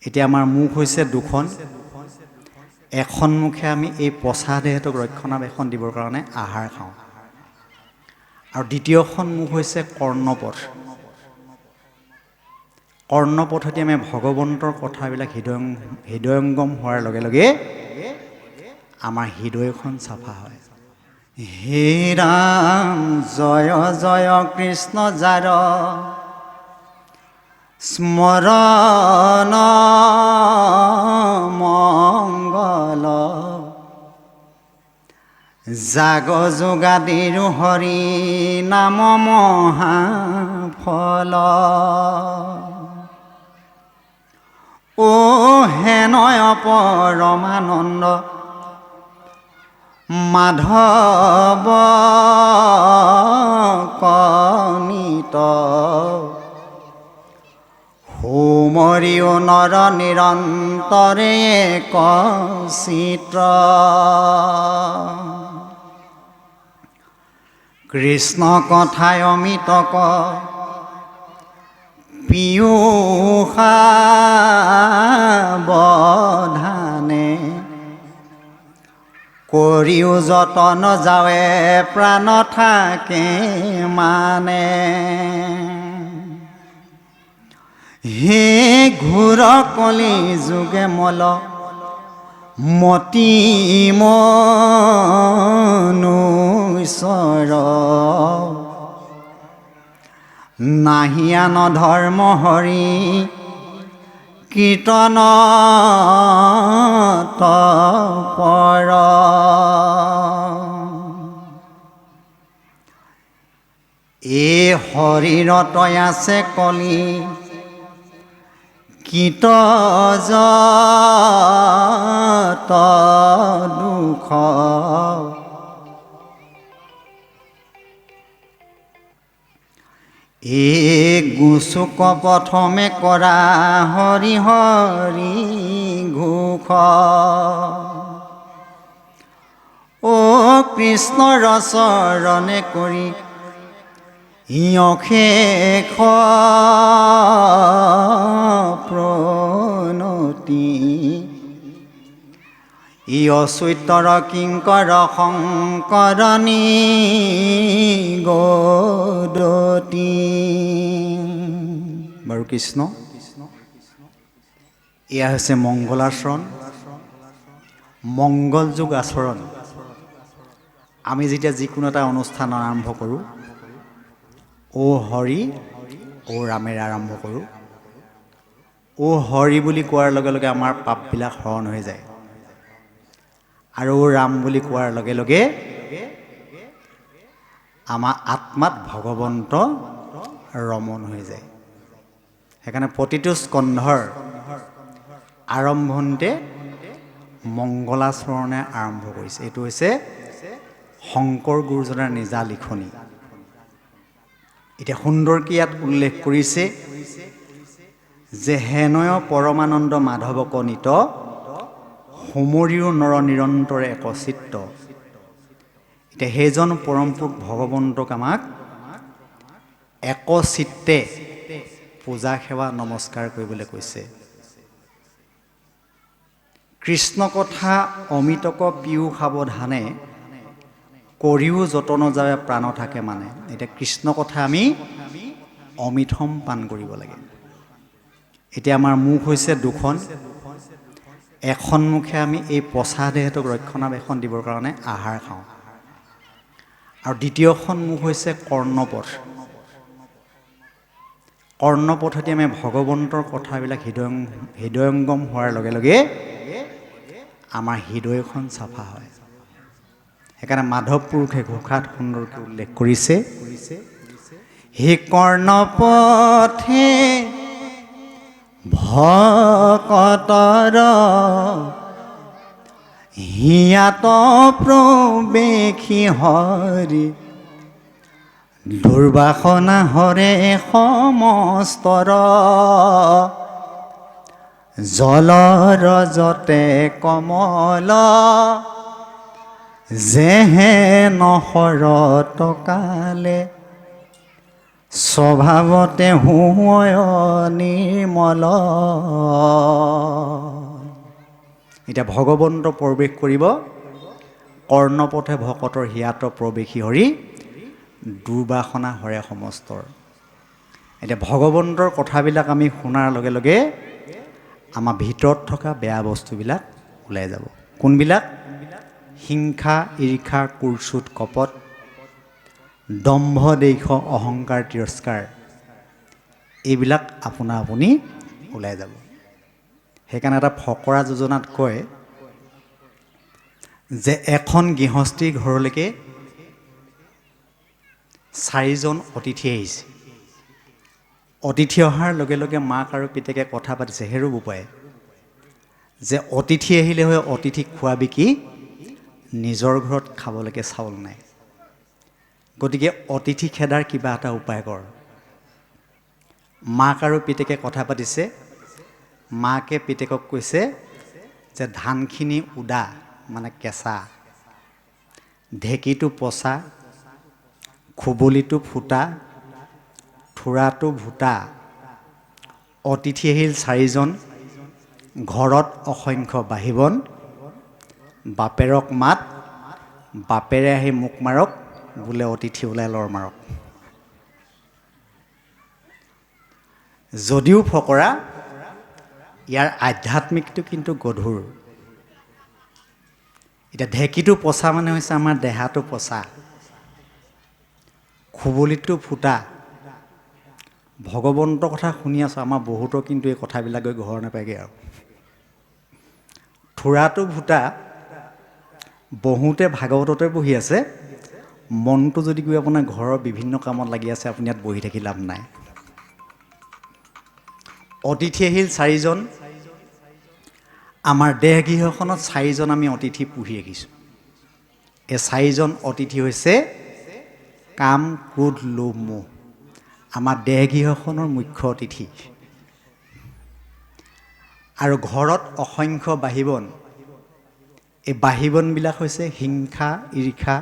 এতিয়া আমাৰ মুখ হৈছে দুখন, এখন মুখে আমি এই পচা দেহটোক ৰক্ষণাবেক্ষণ দিবৰ কাৰণে আহাৰ খাওঁ, আৰু দ্বিতীয়খন মুখ হৈছে কৰ্ণপথ। কৰ্ণপথেদি আমি ভগৱন্তৰ কথাবিলাক হৃদয়ংগম হোৱাৰ লগে লগে আমাৰ হৃদয়খন চাফা হয়। হে ৰাম জয় জয় কৃষ্ণ যাৰ স্মৰণ মংগল, জাগ যোগাদিৰ হৰি নাম মহাফল। ও হেনয় পৰমানন্দ মাধৱ কনিত, হোমৰিও নৰ নিৰন্তৰে এক চিত্ৰ। কৃষ্ণ কথায় অমিতক পীয়ূষা বধানে, কৰিও যতন যাৱে প্ৰাণ থাকে মানে। হে ঘোৰ কলি যুগে মল মতি মনুষ্যৰ, নাহিয়ান ধৰ্ম হৰি কীৰ্তন তপৰ। এই শৰীৰত আছে কলি কীট যত দুখ, এই গুচুক প্ৰথমে কৰা হৰি হৰি ঘোষ। ও কৃষ্ণৰ চৰণে কৰি অশেষ প্ৰণতি, ই অচৈতৰ কিংকৰ শংকৰণী গদতি। বাৰু কৃষ্ণ, এয়া হৈছে মংগলাচৰণ, মংগলযোগ আচৰণ। আমি যেতিয়া যিকোনো এটা অনুষ্ঠান আৰম্ভ কৰোঁ, ও হৰি ও ৰামেৰে আৰম্ভ কৰোঁ। ও হৰি বুলি কোৱাৰ লগে লগে আমাৰ পাপবিলাক হৰণ হৈ যায়, আৰু ও ৰাম বুলি কোৱাৰ লগে লগে আমাৰ আত্মাত ভগৱন্ত ৰমণ হৈ যায়। সেইকাৰণে প্ৰতিটো স্কন্ধৰ আৰম্ভণিতে মংগলাচৰণে আৰম্ভ কৰিছে। এইটো হৈছে শংকৰ গুৰুজনাৰ নিজা লিখনি। এতিয়া সুন্দৰকৈ ইয়াত উল্লেখ কৰিছে যে হেনয় পৰমানন্দ মাধৱ কনিত, হোমৰিও নৰ নিৰন্তৰে এক চিত্ত। এতিয়া সেইজন পৰমপুৰুষ ভগৱন্তক আমাক একচিত্তে পূজা সেৱা নমস্কাৰ কৰিবলৈ কৈছে। কৃষ্ণ কথা অমিতক পীয়ূষা বধানে, কৰিও যতন যাৱে প্ৰাণ থাকে মানে। এতিয়া কৃষ্ণ কথা আমি অমিথম পান কৰিব লাগে। এতিয়া আমাৰ মুখ হৈছে দুখন, এখন মুখে আমি এই পচা দেহটোক ৰক্ষণাবেক্ষণ দিবৰ কাৰণে আহাৰ খাওঁ, আৰু দ্বিতীয়খন মুখ হৈছে কৰ্ণপথ। কৰ্ণপথেদি আমি ভগৱন্তৰ কথাবিলাক হৃদয়ংগম হোৱাৰ লগে লগে আমাৰ হৃদয়খন চাফা হয়। সেইকাৰণে মাধৱ পুৰুষে ঘোষাত সুন্দৰকৈ উল্লেখ কৰিছে, হে কৰ্ণপথে ভকতৰ হিয়াত প্ৰৱেশী হৰি, দুৰ্বাসনা হৰে সমস্তৰ, জলৰ যতে কমল, যেহেন শৰত কালে, স্বভাৱতে হুঁয় নিৰ্মল। এতিয়া ভগৱন্ত প্ৰৱেশ কৰিব কৰ্ণপথে ভকতৰ হিয়াত প্ৰৱেশী হৰি দুৰ্বাসনা হৰে সমস্তৰ। এতিয়া ভগৱন্তৰ কথাবিলাক আমি শুনাৰ লগে লগে আমাৰ ভিতৰত থকা বেয়া বস্তুবিলাক ওলাই যাব। কোনবিলাক? হিংসা, ঈৰ্ষা, কুৰ্চুট, কপট, দম্ভ, দেশ, অহংকাৰ, তিৰস্কাৰ, এইবিলাক আপোনা আপুনি ওলাই যাব। সেইকাৰণে এটা ফকৰা যোজনাত কয় যে এখন গৃহস্থীৰ ঘৰলৈকে 4জন অতিথি আহিছে। অতিথি অহাৰ লগে লগে মাক আৰু পিতেকে কথা পাতিছে, হেৰু বোপাই, যে অতিথি আহিলে হয় অতিথিক খোৱাবি কি, নিজৰ ঘৰত খাবলৈকে চাউল নাই। গতিকে অতিথি খেদাৰ কিবা এটা উপায় কৰ। মাক আৰু পিতেকে কথা পাতিছে। মাকে পিতেকক কৈছে যে ধানখিনি উদা, মানে কেঁচা, ঢেঁকীটো পচা, খুবলিটো ফুটা, থোৰাটো ভুটা, অতিথি আহিল 4জন, ঘৰত অসংখ্য বাঢ়িবন, বাপেৰক মাত, বাপেৰে আহি মুখ মাৰক, বোলে অতিথি ওলাই লৰ মাৰক। যদিও ফকৰা, ইয়াৰ আধ্যাত্মিকটো কিন্তু গধুৰ। এতিয়া ঢেঁকীটো পচা মানে হৈছে আমাৰ দেহাটো পচা, খুবলিটো ফুটা। ভগৱন্তৰ কথা শুনি আছোঁ, আমাৰ বহুতৰ কিন্তু এই কথাবিলাক গৈ ঘৰ নাপায়গৈ আৰু। থোৰাটো ভুটা, বহুতে ভাগৱততে বহি আছে, মনটো যদি গৈ আপোনাৰ ঘৰৰ বিভিন্ন কামত লাগি আছে, আপুনি ইয়াত বহি থাকি লাভ নাই। অতিথি আহিল 4জন। আমাৰ দেহ গৃহখনত 4জন আমি অতিথি পুহি ৰাখিছোঁ। এই 4জন অতিথি হৈছে কাম, ক্ৰোধ, লোভ, মোহ, আমাৰ দেহ গৃহখনৰ মুখ্য অতিথি। আৰু ঘৰত অসংখ্য বাঢ়িবন। এই বাঢ়িবনবিলাক হৈছে হিংসা, ঈৰ্ষা,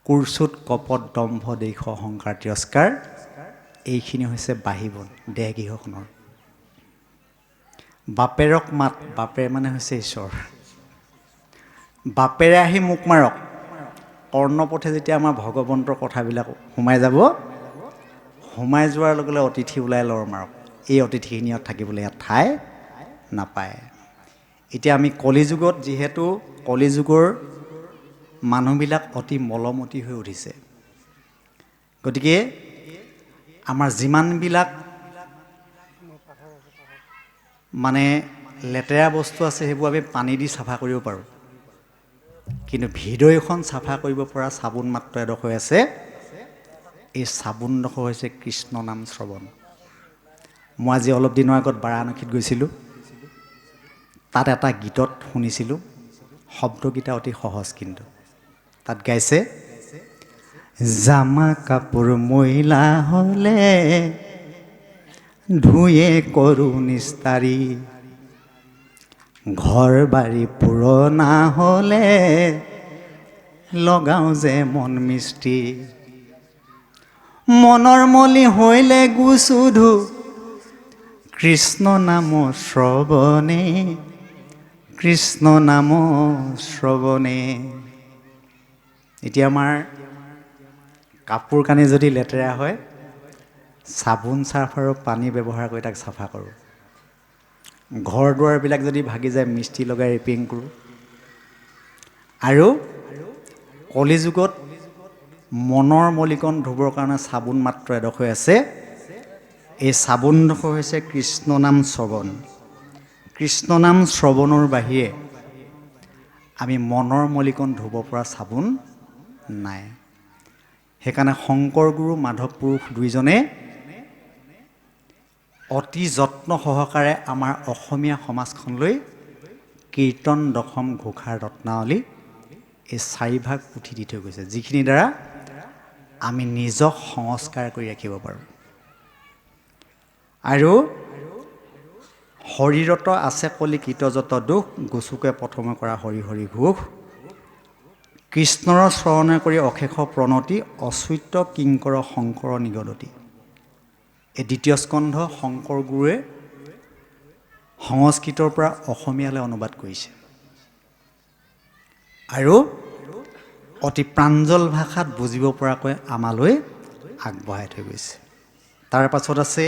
কুৰ্চুট, কপট, দম্ভ, দেশ, অহংকাৰ, তিৰস্কাৰ, এইখিনি হৈছে বাঢ়িবন দেহ গৃহখনৰ। বাপেৰক মাত, বাপেৰ মানে হৈছে ঈশ্বৰ। বাপেৰে আহি মুখ মাৰক। কৰ্ণপথে যেতিয়া আমাৰ ভগৱন্তৰ কথাবিলাক সোমাই যাব, সোমাই যোৱাৰ লগে লগে অতিথি ওলাই লৰ মাৰক। এই অতিথিখিনি ইয়াত থাকিবলৈ ইয়াত ঠাই নাপায়। এতিয়া আমি কলিযুগত, যিহেতু কলিযুগৰ মানুহবিলাক অতি মলমতি হৈ উঠিছে, গতিকে আমাৰ যিমানবিলাক মানে লেতেৰা বস্তু আছে সেইবোৰ আমি পানী দি চাফা কৰিব পাৰোঁ, কিন্তু হৃদয়খন চাফা কৰিব পৰা চাবোন মাত্ৰ এডোখৰ আছে। এই চাবোনডোখৰ হৈছে কৃষ্ণ নাম শ্ৰৱণ। মই আজি অলপ দিনৰ আগত বাৰাণসীত গৈছিলোঁ। তাত এটা গীতত শুনিছিলোঁ, শব্দকেইটা অতি সহজ, কিন্তু তাত গাইছে, জামা কাপোৰ ময়লা হ'লে ধুয়ে কৰোঁ নিস্তাৰি, ঘৰ বাৰী পুৰণা হ'লে লগাওঁ যে মন মিস্ত্ৰী, মনৰ মলি হৈলে গুচুধু কৃষ্ণ নাম শ্ৰৱণে, কৃষ্ণ নাম শ্ৰৱণে। এতিয়া আমাৰ কাপোৰ কানি যদি লেতেৰা হয়, চাবোন চাৰ্ফ আৰু পানী ব্যৱহাৰ কৰি তাক চাফা কৰোঁ। ঘৰ দুৱাৰবিলাক যদি ভাগি যায়, মিস্ত্ৰী লগাই ৰিপেয়াৰিং কৰোঁ। আৰু কলিযুগত মনৰ মলিকণ ধুবৰ কাৰণে চাবোন মাত্ৰ এডোখৰ আছে। এই চাবোনডোখৰ হৈছে কৃষ্ণ নাম শ্ৰৱণ। কৃষ্ণ নাম শ্ৰৱণৰ বাহিৰে আমি মনৰ মলিকণ ধুব পৰা চাবোন নাই। সেইকাৰণে শংকৰ গুৰু, মাধৱ পুৰুষ দুইজনে অতি যত্ন সহকাৰে আমাৰ অসমীয়া সমাজখনলৈ কীৰ্তন, দশম, ঘোষাৰ ৰত্নাৱলী, এই 4 ভাগ পুথি দি থৈ গৈছে, যিখিনিৰ দ্বাৰা আমি নিজক সংস্কাৰ কৰি ৰাখিব পাৰোঁ। আৰু শৰীৰত আছে কলি কীটযত দুখ, গুচুকে প্ৰথমে কৰা হৰি হৰি ঘোষ, কৃষ্ণৰ স্মৰণে কৰি অশেষ প্ৰণতি, অচ্যুত কিংকৰ শংকৰ নিগদতি। এই দ্বিতীয় স্কন্ধ শংকৰ গুৰুৱে সংস্কৃতৰ পৰা অসমীয়ালৈ অনুবাদ কৰিছে আৰু অতি প্ৰাঞ্জল ভাষাত বুজিব পৰাকৈ আমালৈ আগবঢ়াই থৈ গৈছে। তাৰ পাছত আছে